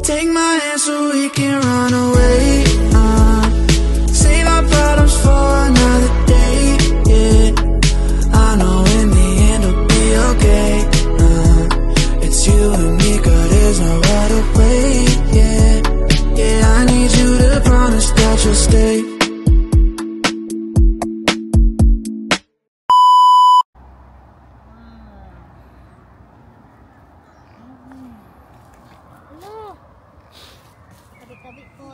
Take my hand so we can run away. Save our problems for another day. Yeah, I know in the end it'll be okay. It's you and me, girl, there's no other way. Yeah, yeah, I need you to promise that you'll stay. Tabi-tabi po.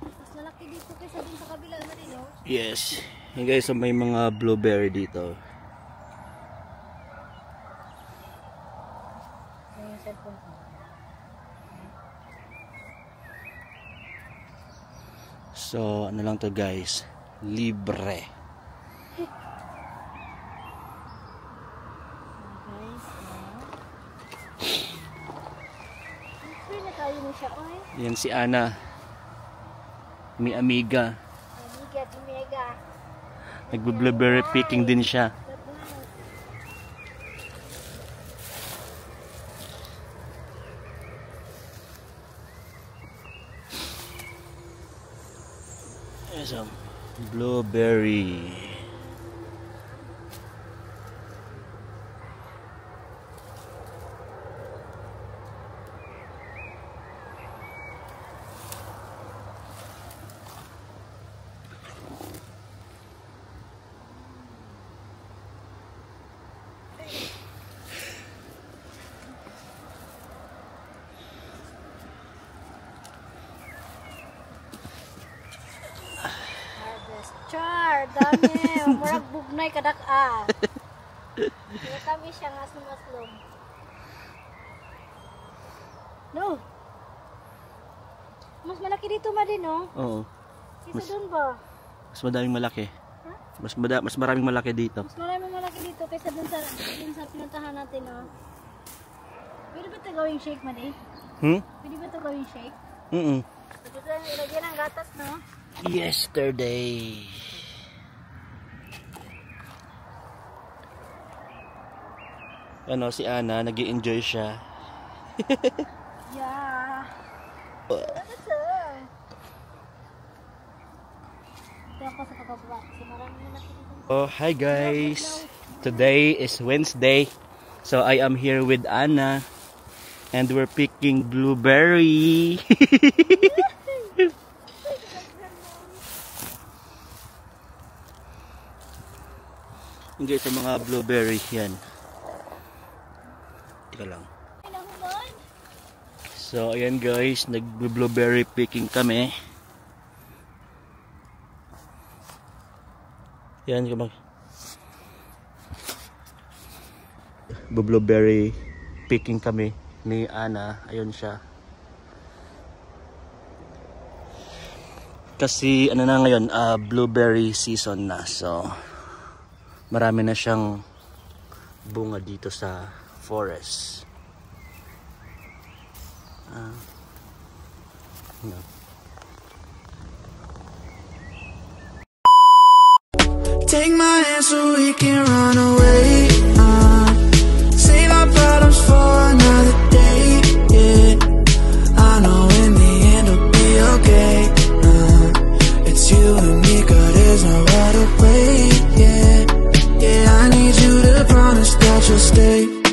Mas malaki dito kaysa dun sa kabila na rin, no? Yes. Hey guys, so may mga blueberry dito. Yung cellphone ko. So, ano lang to guys? Libre. Guys, libre na tayo mo siya, oy. Yan si Ana. Mi amiga. Amiga, Mega. Nagbe-blueberry picking din siya. Some blueberry. Char, dami. Murag bugnay kadak-a. Kaya kami siya nga sumaslong. No. Mas malaki dito ma din, no? Oo. Kisa doon ba? Mas madaming malaki. Ha? Mas maraming malaki dito. Mas maraming malaki dito kaysa dun sa pinuntahan natin, no? Pwede ba ito gawing shake, Madi? Pwede ba ito gawing shake? Pwede ito ilagyan ng gatas, no? Yesterday. Ano, si Ana, nag-i-enjoy siya. Yeah. Ito ako sa kababa. Kasi maraming malaki dito. Oh, hi guys. Today is Wednesday. So I am here with Ana and we're picking blueberry. Hindi sa mga blueberry yan. Tika lang. So ayan guys, nag-blueberry picking kami. Yan kumag. Blueberry picking kami ni Ana. Ayun siya. Kasi ano na ngayon, blueberry season na. So marami na siyang bunga dito sa forest. No. Take my hand so we can run away. Save our problems for another day. Yeah, I know in the end it'll be okay. It's you and me, girl, there's no other way. Yeah, yeah, I need you to promise that you'll stay.